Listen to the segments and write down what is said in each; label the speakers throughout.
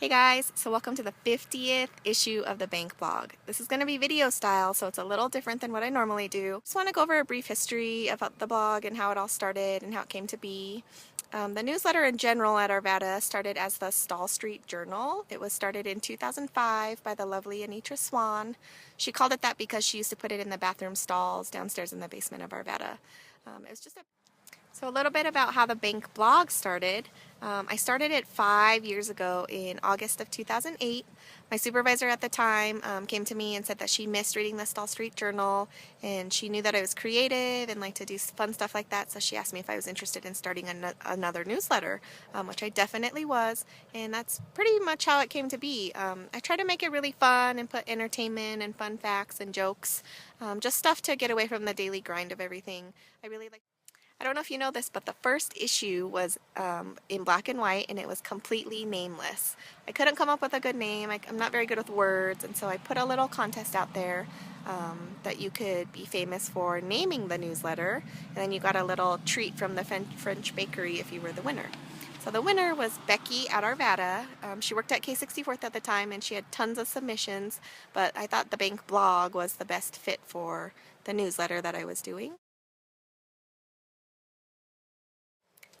Speaker 1: Hey guys, so welcome to the 50th issue of the Bank blog. This is going to be video style, so it's a little different than what I normally do. Just want to go over a brief history about the blog and how it all started and how it came to be. The newsletter in general at Arvada started as the Stall Street Journal. It was started in 2005 by the lovely Anitra Swan. She called it that because she used to put it in the bathroom stalls downstairs in the basement of Arvada. So a little bit about how the Bank blog started. I started it 5 years ago in August of 2008. My supervisor at the time came to me and said that she missed reading the Stall Street Journal, and she knew that I was creative and liked to do fun stuff like that, so she asked me if I was interested in starting another newsletter, which I definitely was, and that's pretty much how it came to be. I try to make it really fun and put entertainment and fun facts and jokes, just stuff to get away from the daily grind of everything. I don't know if you know this, but the first issue was in black and white, and it was completely nameless. I couldn't come up with a good name. I'm not very good with words, and so I put a little contest out there that you could be famous for naming the newsletter, and then you got a little treat from the French bakery if you were the winner. So the winner was Becky at Arvada. She worked at K64th at the time, and she had tons of submissions, but I thought the Bank blog was the best fit for the newsletter that I was doing.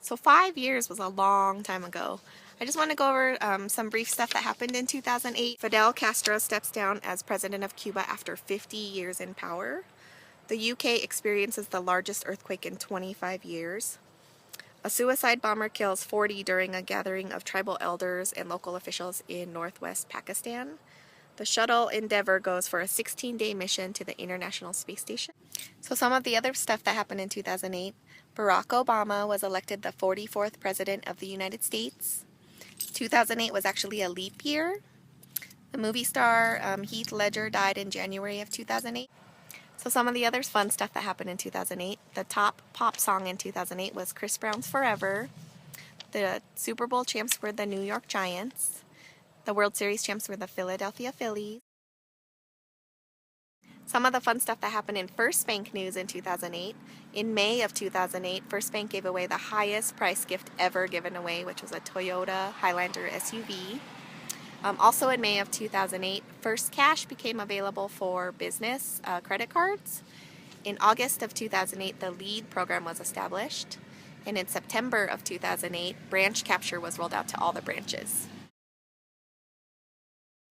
Speaker 1: So 5 years was a long time ago. I just want to go over some brief stuff that happened in 2008. Fidel Castro steps down as president of Cuba after 50 years in power. The UK experiences the largest earthquake in 25 years. A suicide bomber kills 40 during a gathering of tribal elders and local officials in northwest Pakistan. The shuttle Endeavour goes for a 16-day mission to the International Space Station. So some of the other stuff that happened in 2008. Barack Obama was elected the 44th President of the United States. 2008 was actually a leap year. The movie star Heath Ledger died in January of 2008. So some of the other fun stuff that happened in 2008. The top pop song in 2008 was Chris Brown's Forever. The Super Bowl champs were the New York Giants. The World Series champs were the Philadelphia Phillies. Some of the fun stuff that happened in First Bank news in 2008. In May of 2008, First Bank gave away the highest price gift ever given away, which was a Toyota Highlander SUV. Also in May of 2008, First Cash became available for business credit cards. In August of 2008, the LEAD program was established. And in September of 2008, branch capture was rolled out to all the branches.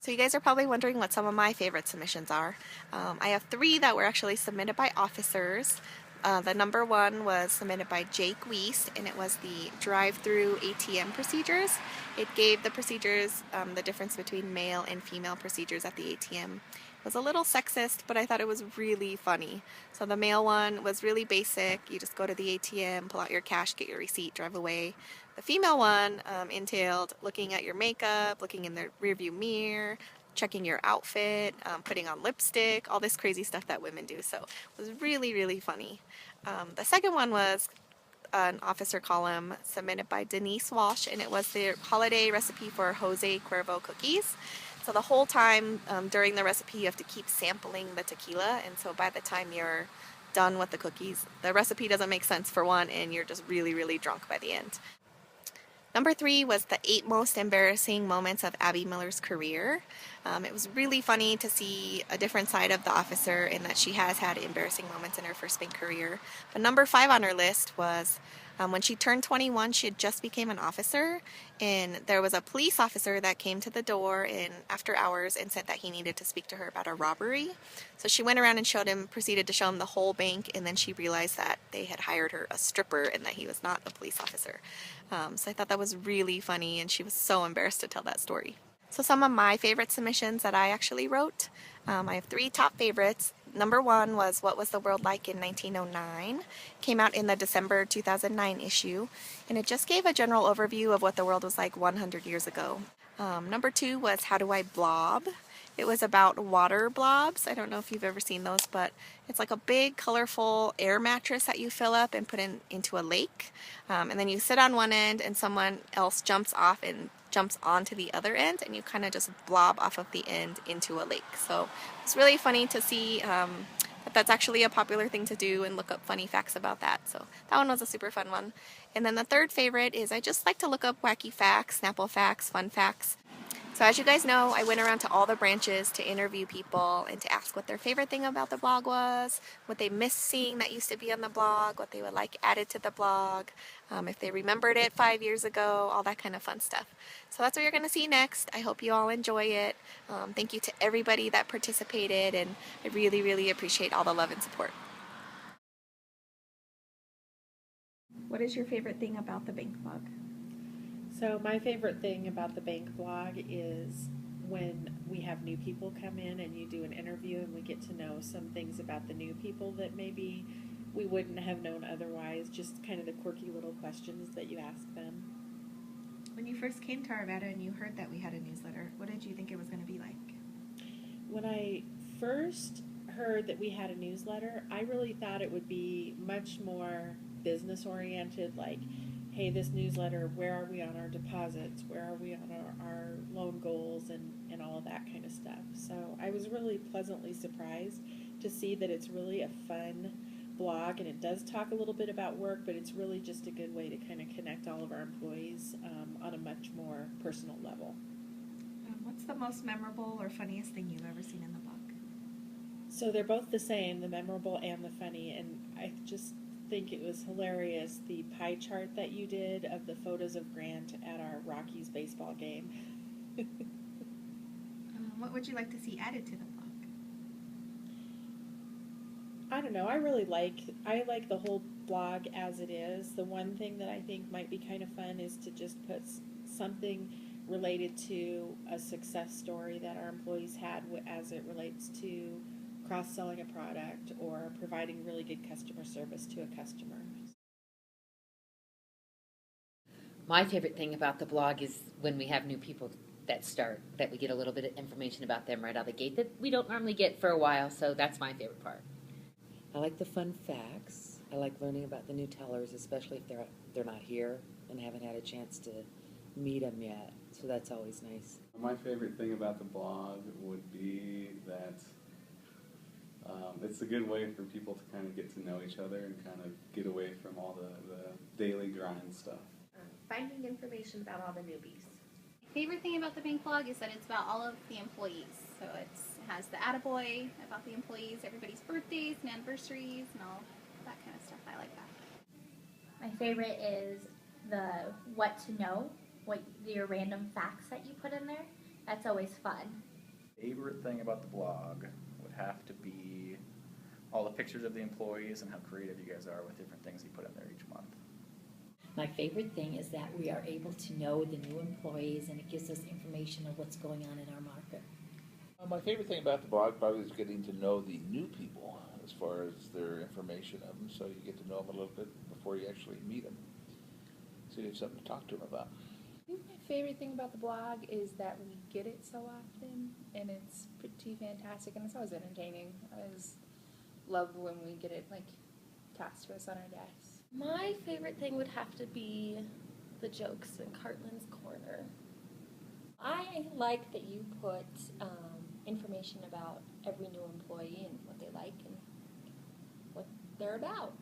Speaker 1: So you guys are probably wondering what some of my favorite submissions are. I have 3 that were actually submitted by officers. The number 1 was submitted by Jake Weiss, and it was the drive-through ATM procedures. It gave the procedures the difference between male and female procedures at the ATM. It was a little sexist, but I thought it was really funny. So the male one was really basic. You just go to the ATM, pull out your cash, get your receipt, drive away. The female one entailed looking at your makeup, looking in the rearview mirror, checking your outfit, putting on lipstick, all this crazy stuff that women do. So it was really, really funny. The second one was an officer column submitted by Denise Walsh, and it was the holiday recipe for Jose Cuervo cookies. So the whole time during the recipe, you have to keep sampling the tequila, and so by the time you're done with the cookies, the recipe doesn't make sense for one, and you're just really, really drunk by the end. Number 3 was the 8 most embarrassing moments of Abby Miller's career. It was really funny to see a different side of the officer in that she has had embarrassing moments in her First Bank career. But number 5 on her list was when she turned 21, she had just became an officer, and there was a police officer that came to the door after hours and said that he needed to speak to her about a robbery. So she went around and proceeded to show him the whole bank, and then she realized that they had hired her a stripper and that he was not a police officer. So I thought that was really funny, and she was so embarrassed to tell that story. So some of my favorite submissions that I actually wrote, I have 3 top favorites. Number 1 was What Was the World Like in 1909? Came out in the December 2009 issue, and it just gave a general overview of what the world was like 100 years ago. Number 2 was How Do I Blob? It was about water blobs. I don't know if you've ever seen those, but it's like a big, colorful air mattress that you fill up and put into a lake. And then you sit on one end, and someone else jumps off and jumps onto the other end, and you kind of just blob off of the end into a lake. So it's really funny to see that that's actually a popular thing to do and look up funny facts about that. So that one was a super fun one. And then the third favorite is I just like to look up wacky facts, Snapple facts, fun facts. So as you guys know, I went around to all the branches to interview people and to ask what their favorite thing about the blog was, what they missed seeing that used to be on the blog, what they would like added to the blog, if they remembered it 5 years ago, all that kind of fun stuff. So that's what you're going to see next. I hope you all enjoy it. Thank you to everybody that participated, and I really, really appreciate all the love and support. What is your favorite thing about the bank blog?
Speaker 2: So my favorite thing about the bank blog is when we have new people come in and you do an interview and we get to know some things about the new people that maybe we wouldn't have known otherwise, just kind of the quirky little questions that you ask them.
Speaker 1: When you first came to Arvada and you heard that we had a newsletter, what did you think it was going to be like?
Speaker 2: When I first heard that we had a newsletter, I really thought it would be much more business oriented, like, hey, this newsletter, where are we on our deposits? Where are we on our loan goals and all of that kind of stuff. So I was really pleasantly surprised to see that it's really a fun blog, and it does talk a little bit about work, but it's really just a good way to kind of connect all of our employees on a much more personal level.
Speaker 1: What's the most memorable or funniest thing you've ever seen in the blog?
Speaker 2: So they're both the same, the memorable and the funny, and I just think it was hilarious, the pie chart that you did of the photos of Grant at our Rockies baseball game.
Speaker 1: What would you like to see added to the blog?
Speaker 2: I don't know, I like the whole blog as it is. The one thing that I think might be kind of fun is to just put something related to a success story that our employees had as it relates to cross-selling a product or providing really good customer service to a customer.
Speaker 3: My favorite thing about the blog is when we have new people that start, that we get a little bit of information about them right out of the gate that we don't normally get for a while, so that's my favorite part.
Speaker 4: I like the fun facts. I like learning about the new tellers, especially if they're not here and haven't had a chance to meet them yet, so that's always nice.
Speaker 5: My favorite thing about the blog would be that it's a good way for people to kind of get to know each other and kind of get away from all the daily grind stuff.
Speaker 1: Finding information about all the newbies.
Speaker 6: My favorite thing about the bank blog is that it's about all of the employees. So it has the attaboy about the employees, everybody's birthdays and anniversaries and all that kind of stuff. I like that.
Speaker 7: My favorite is the what to know, what your random facts that you put in there. That's always fun.
Speaker 8: Favorite thing about the blog would have to be all the pictures of the employees and how creative you guys are with different things you put in there each month.
Speaker 9: My favorite thing is that we are able to know the new employees, and it gives us information of what's going on in our market.
Speaker 10: My favorite thing about the blog probably is getting to know the new people as far as their information of them, so you get to know them a little bit before you actually meet them, so you have something to talk to them about.
Speaker 11: I think my favorite thing about the blog is that we get it so often, and it's pretty fantastic, and it's always entertaining. I always love when we get it tossed to us on our desks.
Speaker 12: My favorite thing would have to be the jokes in Cartland's Corner.
Speaker 13: I like that you put information about every new employee and what they like and what they're about.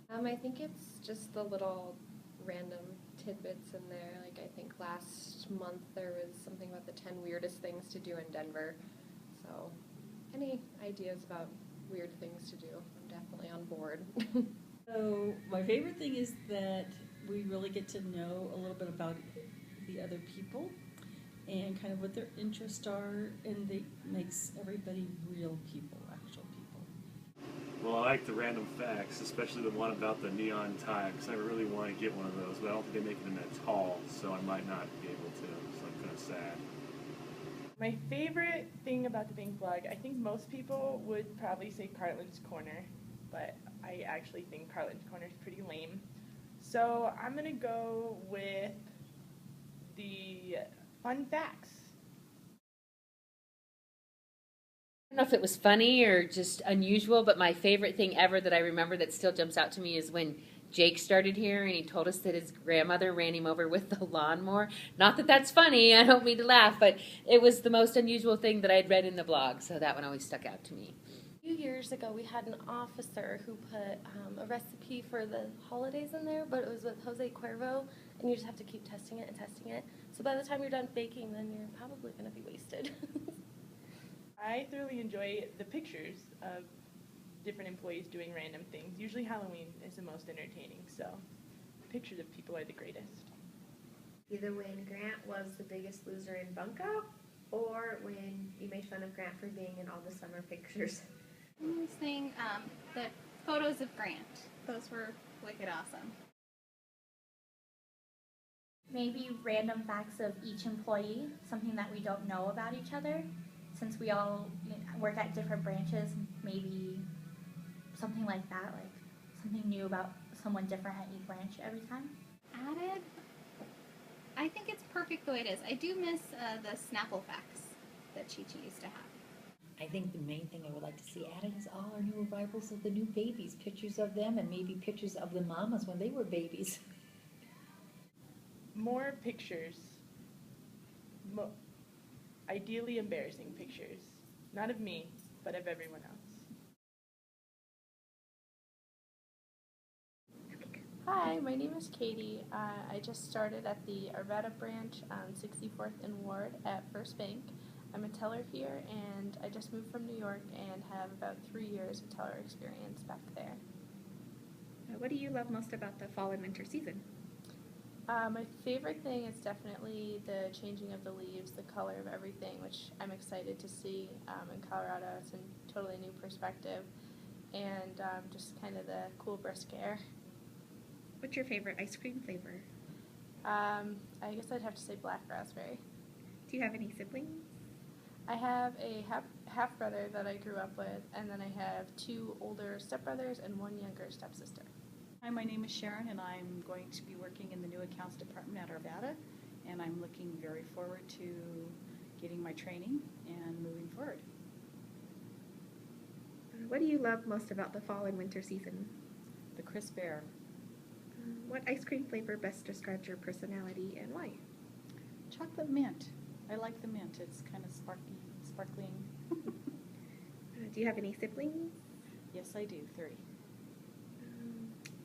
Speaker 12: I think it's just the little random tidbits in there. I think last month there was something about the 10 weirdest things to do in Denver. So any ideas about weird things to do, I'm definitely on board.
Speaker 14: So my favorite thing is that we really get to know a little bit about the other people and kind of what their interests are, and it makes everybody real people, actual people.
Speaker 15: Well, I like the random facts, especially the one about the neon tie, because I really want to get one of those, but I don't think they make them that tall, so I might not be able to, so I'm kind of sad.
Speaker 16: My favorite thing about the bank blog, I think most people would probably say Cartland's Corner, but I actually think Cartland's Corner is pretty lame. So I'm going to go with the fun facts.
Speaker 3: I don't know if it was funny or just unusual, but my favorite thing ever that I remember that still jumps out to me is when Jake started here and he told us that his grandmother ran him over with the lawnmower. Not that that's funny, I don't mean to laugh, but it was the most unusual thing that I'd read in the blog, so that one always stuck out to me.
Speaker 12: few years ago, we had an officer who put a recipe for the holidays in there, but it was with Jose Cuervo, and you just have to keep testing it and testing it. So by the time you're done baking, then you're probably going to be wasted.
Speaker 16: I thoroughly enjoy the pictures of different employees doing random things. Usually Halloween is the most entertaining, so pictures of people are the greatest.
Speaker 17: Either when Grant was the biggest loser in Bunko, or when you made fun of Grant for being in all the summer pictures.
Speaker 6: I was saying the photos of Grant. Those were wicked awesome.
Speaker 7: Maybe random facts of each employee, something that we don't know about each other. Since we all work at different branches, maybe something like that, like something new about someone different at each branch every time.
Speaker 6: Added, I think it's perfect the way it is. I do miss the Snapple facts that Chi-Chi used to have.
Speaker 9: I think the main thing I would like to see added is all our new arrivals of the new babies, pictures of them, and maybe pictures of the mamas when they were babies.
Speaker 16: More pictures. Ideally embarrassing pictures. Not of me, but of everyone else.
Speaker 11: Hi, my name is Katie. I just started at the Arvada branch on 64th and Ward at First Bank. I'm a teller here, and I just moved from New York and have about 3 years of teller experience back there.
Speaker 1: What do you love most about the fall and winter season?
Speaker 11: My favorite thing is definitely the changing of the leaves, the color of everything, which I'm excited to see in Colorado. It's a totally new perspective, and just kind of the cool, brisk air.
Speaker 1: What's your favorite ice cream flavor?
Speaker 11: I guess I'd have to say black raspberry.
Speaker 1: Do you have any siblings?
Speaker 11: I have a half brother that I grew up with, and then I have 2 older stepbrothers and 1 younger stepsister.
Speaker 18: Hi, my name is Sharon, and I'm going to be working in the new accounts department at Arvada, and I'm looking very forward to getting my training and moving forward.
Speaker 1: What do you love most about the fall and winter season?
Speaker 18: The crisp air.
Speaker 1: What ice cream flavor best describes your personality and why?
Speaker 18: Chocolate mint. I like the mint. It's kind of sparkling.
Speaker 1: Do you have any siblings?
Speaker 18: Yes, I do. 3.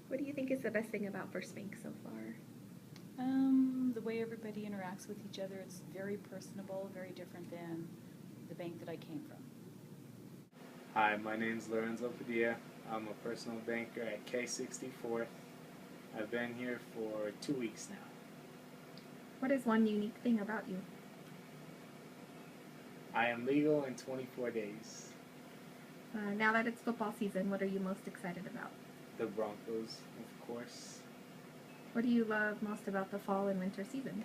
Speaker 1: What do you think is the best thing about First Bank so far?
Speaker 18: The way everybody interacts with each other, it's very personable, very different than the bank that I came from.
Speaker 19: Hi, my name's Lorenzo Padilla. I'm a personal banker at K64. I've been here for 2 weeks now.
Speaker 1: What is one unique thing about you?
Speaker 19: I am legal in 24 days.
Speaker 1: Now that it's football season, what are you most excited about?
Speaker 19: The Broncos, of course.
Speaker 1: What do you love most about the fall and winter season?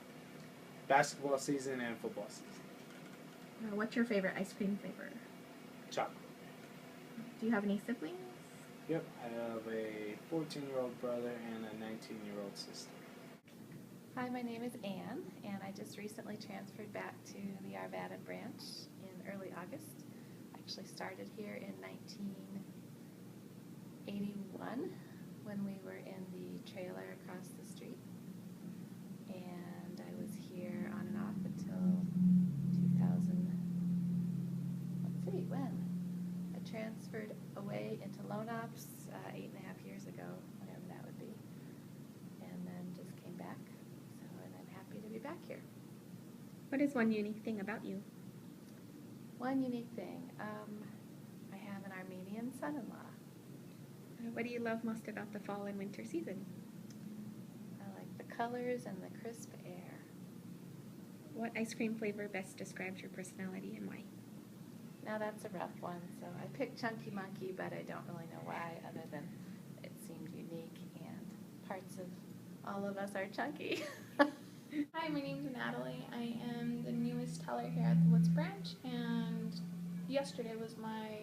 Speaker 19: Basketball season and football season.
Speaker 1: What's your favorite ice cream flavor?
Speaker 19: Chocolate.
Speaker 1: Do you have any siblings?
Speaker 19: Yep, I have a 14-year-old brother and a 19-year-old sister.
Speaker 20: Hi, my name is Anne, and I just recently transferred back to the Arvada branch in early August. I actually started here in 1981 when we were in the trailer across the street, and I was here on and off until 2000. Let's see, when? I transferred away into loan ops 8.5 years ago, whatever that would be, and then just came back. And I'm happy to be back here.
Speaker 1: What is one unique thing about you?
Speaker 20: One unique thing, I have an Armenian son-in-law.
Speaker 1: What do you love most about the fall and winter season?
Speaker 20: I like the colors and the crisp air.
Speaker 1: What ice cream flavor best describes your personality and why?
Speaker 20: Now that's a rough one, so I picked Chunky Monkey, but I don't really know why, other than it seemed unique, and parts of all of us are chunky.
Speaker 21: Hi, my name's Natalie. I am the newest teller here at the Woods branch, and yesterday was my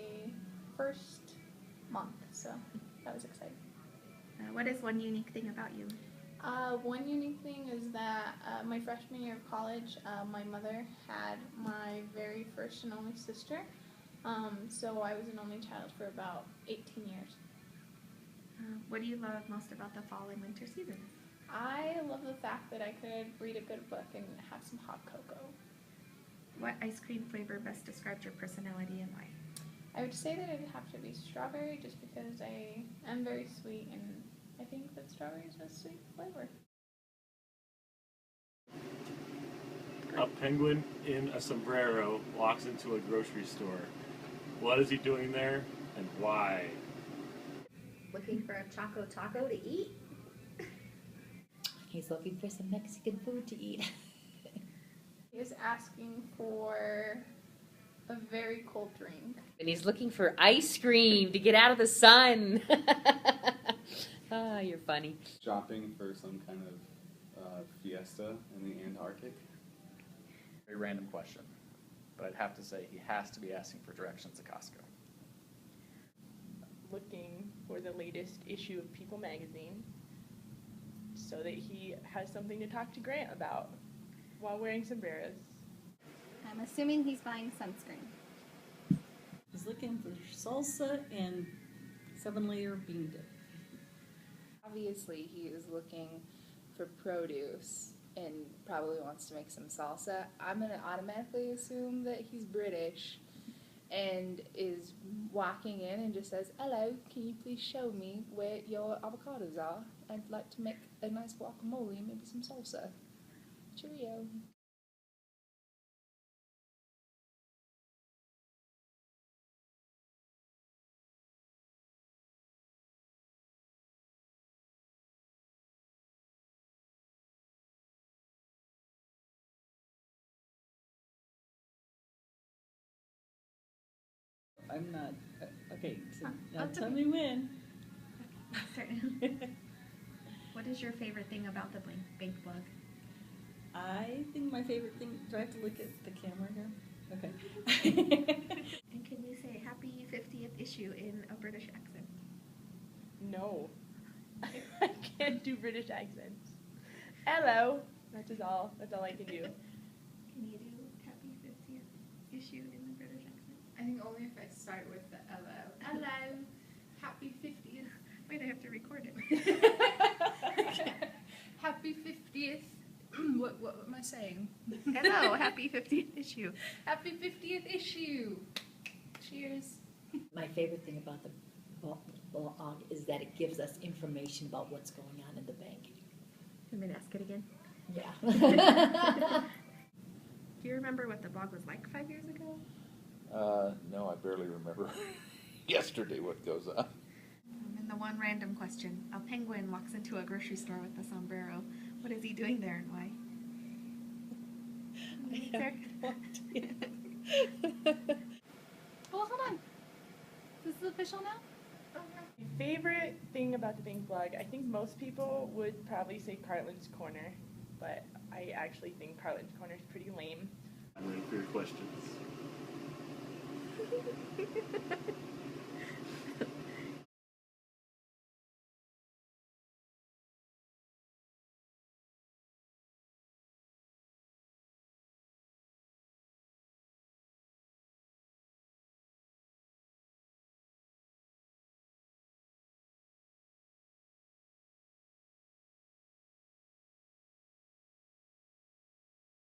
Speaker 21: first month, so that was exciting.
Speaker 1: What is one unique thing about you?
Speaker 21: One unique thing is that my freshman year of college, my mother had my very first and only sister, so I was an only child for about 18 years.
Speaker 1: What do you love most about the fall and winter season?
Speaker 21: I love the fact that I could read a good book and have some hot cocoa.
Speaker 1: What ice cream flavor best describes your personality and why?
Speaker 21: I would say that it'd have to be strawberry just because I am very sweet and I think that strawberry is a sweet flavor.
Speaker 15: A penguin in a sombrero walks into a grocery store. What is he doing there and why?
Speaker 17: Looking for a Choco Taco to eat?
Speaker 9: He's looking for some Mexican food to eat.
Speaker 21: He is asking for a very cold drink.
Speaker 3: And he's looking for ice cream to get out of the sun. Ah, you're funny.
Speaker 5: Shopping for some kind of fiesta in the Antarctic.
Speaker 8: Very random question, but I'd have to say he has to be asking for directions at Costco.
Speaker 16: Looking for the latest issue of People magazine so that he has something to talk to Grant about while wearing sombreros.
Speaker 6: I'm assuming he's buying sunscreen.
Speaker 14: He's looking for salsa and 7-layer bean dip.
Speaker 11: Obviously, he is looking for produce and probably wants to make some salsa. I'm going to automatically assume that he's British and is walking in and just says, "Hello, can you please show me where your avocados are? I'd like to make a nice guacamole and maybe some salsa. Cheerio."
Speaker 14: I'm not. Okay, so now
Speaker 17: That's
Speaker 14: tell
Speaker 17: okay.
Speaker 14: me when.
Speaker 17: What is your favorite thing about the bank blog?
Speaker 14: I think my favorite thing. Do I have to look at the camera here? Okay.
Speaker 17: And can you say happy 50th issue in a British accent?
Speaker 16: No. I can't do British accents. Hello. That's all I can do.
Speaker 17: Can you do happy 50th issue in the British accent?
Speaker 20: I think only if I start with the hello. Hello, happy 50th.
Speaker 17: Wait, I have to record it.
Speaker 20: Happy 50th. What am I saying?
Speaker 17: Hello, happy 50th issue.
Speaker 20: Happy 50th issue. Cheers.
Speaker 9: My favorite thing about the blog is that it gives us information about what's going on in the bank.
Speaker 17: I'm going to ask it again.
Speaker 9: Yeah.
Speaker 17: Do you remember what the blog was like 5 years ago?
Speaker 10: No, I barely remember yesterday what goes on.
Speaker 17: And the one random question. A penguin walks into a grocery store with a sombrero. What is he doing there and why?
Speaker 6: Well, hold on. This is official now?
Speaker 16: My favorite thing about the bank blog, I think most people would probably say Cartland's Corner, but I actually think Cartland's Corner is pretty lame.
Speaker 15: I'm ready for your questions.